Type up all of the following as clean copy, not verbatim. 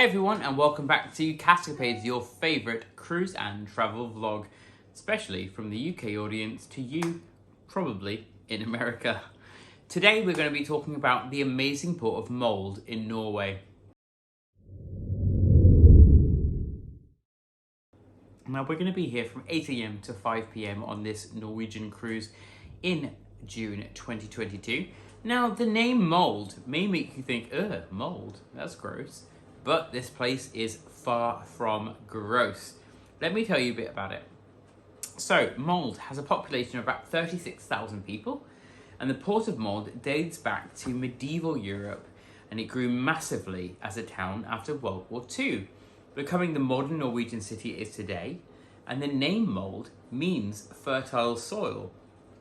Hey everyone, and welcome back to Cascapades, your favourite cruise and travel vlog, especially from the UK audience to you, probably in America. Today we're going to be talking about the amazing port of Molde in Norway. Now we're going to be here from 8 AM to 5 PM on this Norwegian cruise in June 2022. Now the name Molde may make you think, ugh, mold, that's gross. But this place is far from gross. Let me tell you a bit about it. So, Molde has a population of about 36,000 people, and the port of Molde dates back to medieval Europe, and it grew massively as a town after World War II, becoming the modern Norwegian city it is today, and the name Molde means fertile soil.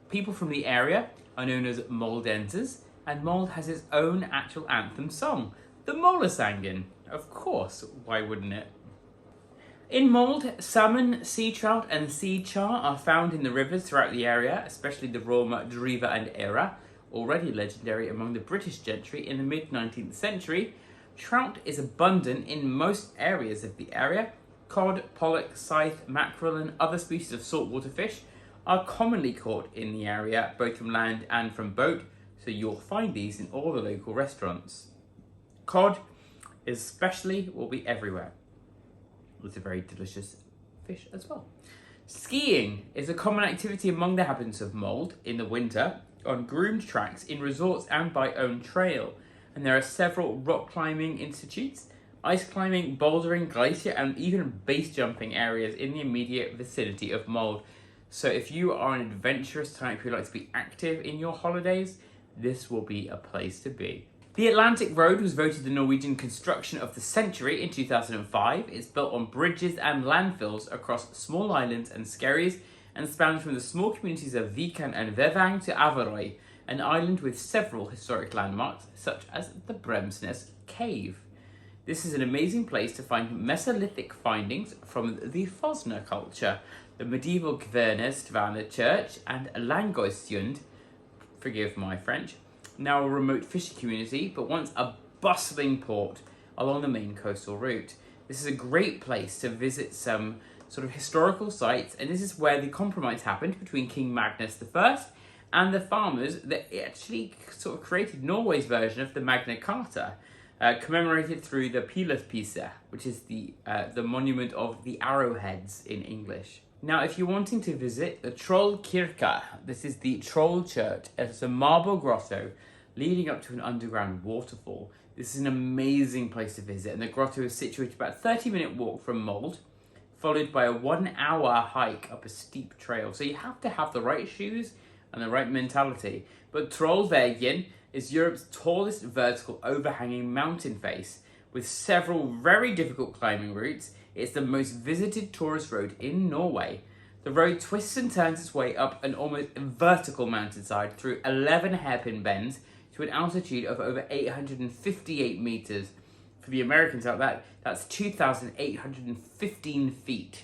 People from the area are known as Moldenses, and Molde has its own actual anthem song, the Moldesangen. Of course, why wouldn't it? In Molde, salmon, sea trout and sea char are found in the rivers throughout the area, especially the Roma, Driva and Era, already legendary among the British gentry in the mid-19th century. Trout is abundant in most areas of the area. Cod, pollock, scythe, mackerel and other species of saltwater fish are commonly caught in the area, both from land and from boat, so you'll find these in all the local restaurants. Cod especially will be everywhere. It's a very delicious fish as well. Skiing is a common activity among the inhabitants of Molde in the winter, on groomed tracks, in resorts and by own trail. And there are several rock climbing institutes, ice climbing, bouldering, glacier and even base jumping areas in the immediate vicinity of Molde. So if you are an adventurous type who likes to be active in your holidays, this will be a place to be. The Atlantic Road was voted the Norwegian construction of the century in 2005. It's built on bridges and landfills across small islands and skerries and spans from the small communities of Vikan and Vevang to Averøy, an island with several historic landmarks such as the Bremsnes Cave. This is an amazing place to find Mesolithic findings from the Fosner culture, the medieval Kvernestvane Church and Langøystund, forgive my French, now a remote fishing community, but once a bustling port along the main coastal route. This is a great place to visit some sort of historical sites, and this is where the compromise happened between King Magnus I and the farmers that actually sort of created Norway's version of the Magna Carta, commemorated through the Pilaspise, which is the monument of the arrowheads in English. Now, if you're wanting to visit the Trollkirke, this is the Troll Church. It's a marble grotto leading up to an underground waterfall. This is an amazing place to visit, and the grotto is situated about a 30-minute walk from Molde, followed by a 1-hour hike up a steep trail. So you have to have the right shoes and the right mentality. But Trollvegen is Europe's tallest vertical overhanging mountain face, with several very difficult climbing routes. It's the most visited tourist road in Norway. The road twists and turns its way up an almost vertical mountainside through 11 hairpin bends to an altitude of over 858 meters. For the Americans out there, that's 2,815 feet.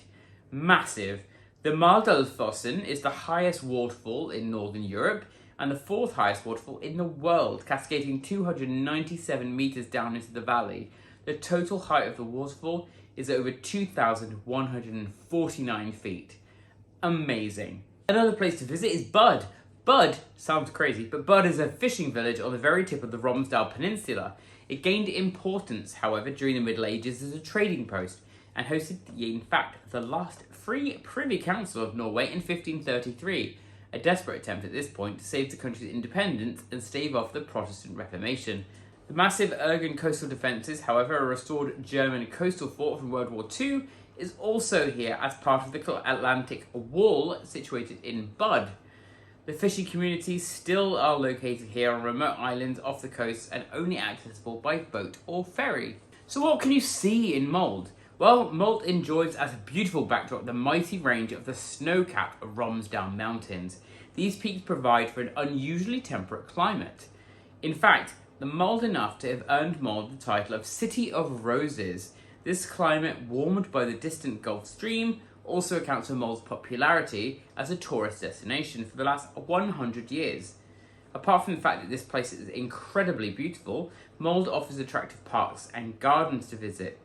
Massive. The Maldalfossen is the highest waterfall in Northern Europe and the fourth highest waterfall in the world, cascading 297 meters down into the valley. The total height of the waterfall is over 2,149 feet. Amazing. Another place to visit is Bud. Bud sounds crazy, but Bud is a fishing village on the very tip of the Romsdal Peninsula. It gained importance, however, during the Middle Ages as a trading post and hosted, in fact, the last free Privy Council of Norway in 1533, a desperate attempt at this point to save the country's independence and stave off the Protestant Reformation. The massive Ergen coastal defences, however, a restored German coastal fort from World War II, is also here as part of the Atlantic Wall situated in Bud. The fishing communities still are located here on remote islands off the coast and only accessible by boat or ferry. So what can you see in Molde? Well, Molde enjoys as a beautiful backdrop the mighty range of the snow-capped Romsdal Mountains. These peaks provide for an unusually temperate climate. In fact, they're mild enough to have earned Molde the title of City of Roses. This climate, warmed by the distant Gulf Stream, also accounts for Molde's popularity as a tourist destination for the last 100 years. Apart from the fact that this place is incredibly beautiful, Molde offers attractive parks and gardens to visit.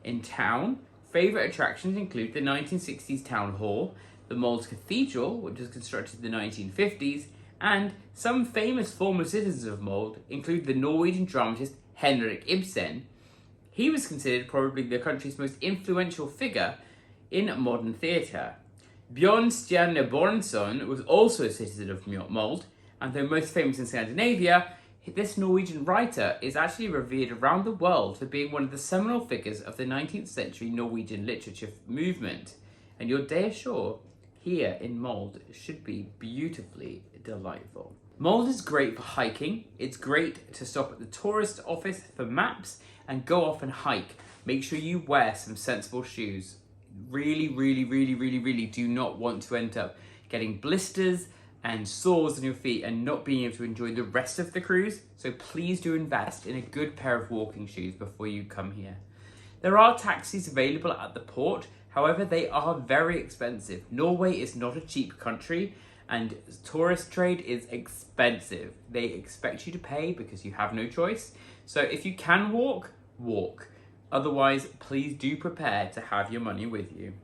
In town, favourite attractions include the 1960s Town Hall, the Molde Cathedral, which was constructed in the 1950s, and some famous former citizens of Molde include the Norwegian dramatist Henrik Ibsen. He was considered probably the country's most influential figure in modern theatre. Bjørnstjerne Bjørnson was also a citizen of Molde, and though most famous in Scandinavia, this Norwegian writer is actually revered around the world for being one of the seminal figures of the 19th century Norwegian literature movement. And your day ashore here in Molde should be beautifully delightful. Molde is great for hiking. It's great to stop at the tourist office for maps and go off and hike. Make sure you wear some sensible shoes. Really do not want to end up getting blisters and sores on your feet and not being able to enjoy the rest of the cruise. So please do invest in a good pair of walking shoes before you come here. There are taxis available at the port. However, they are very expensive. Norway is not a cheap country and tourist trade is expensive. They expect you to pay because you have no choice. So if you can walk, walk. Otherwise, please do prepare to have your money with you.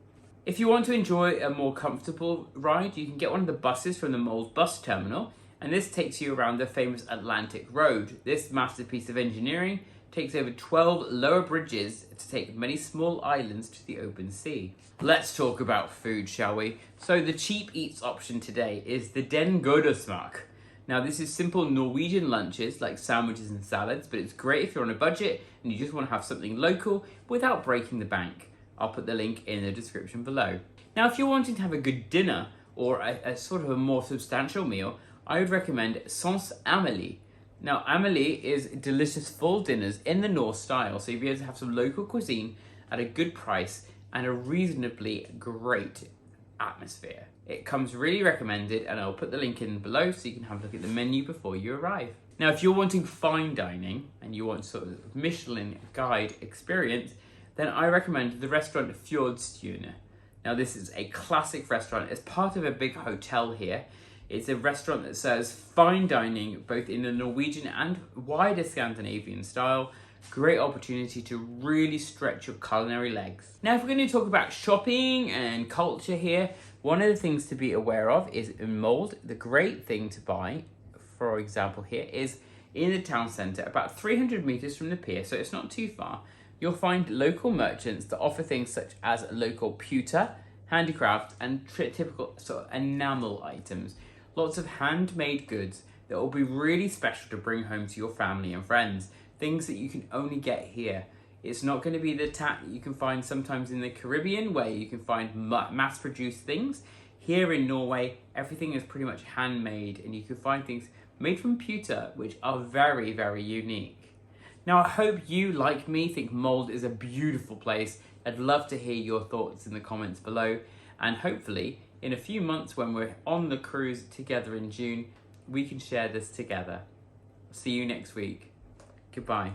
If you want to enjoy a more comfortable ride, you can get one of the buses from the Molde bus terminal, and this takes you around the famous Atlantic Road. This masterpiece of engineering takes over 12 lower bridges to take many small islands to the open sea. Let's talk about food, shall we? So the cheap eats option today is the Den Godesmak. Now this is simple Norwegian lunches like sandwiches and salads, but it's great if you're on a budget and you just want to have something local without breaking the bank. I'll put the link in the description below. Now if you're wanting to have a good dinner or a sort of a more substantial meal, I would recommend Sans Amélie. Now, Amélie is delicious full dinners in the Norse style, so you'll be able to have some local cuisine at a good price and a reasonably great atmosphere. It comes really recommended, and I'll put the link in below so you can have a look at the menu before you arrive. Now, if you're wanting fine dining and you want sort of Michelin guide experience, then I recommend the restaurant Fjords. Now, this is a classic restaurant. It's part of a big hotel here. It's a restaurant that serves fine dining, both in the Norwegian and wider Scandinavian style. Great opportunity to really stretch your culinary legs. Now, if we're going to talk about shopping and culture here, one of the things to be aware of is in Molde, the great thing to buy, for example here, is in the town centre, about 300 metres from the pier, so it's not too far. You'll find local merchants that offer things such as local pewter, handicraft, and typical sort of enamel items. Lots of handmade goods that will be really special to bring home to your family and friends. Things that you can only get here. It's not going to be the tat that you can find sometimes in the Caribbean where you can find mass-produced things. Here in Norway, everything is pretty much handmade and you can find things made from pewter which are very, very unique. Now, I hope you, like me, think Molde is a beautiful place. I'd love to hear your thoughts in the comments below, and hopefully in a few months when we're on the cruise together in June, we can share this together. See you next week. Goodbye.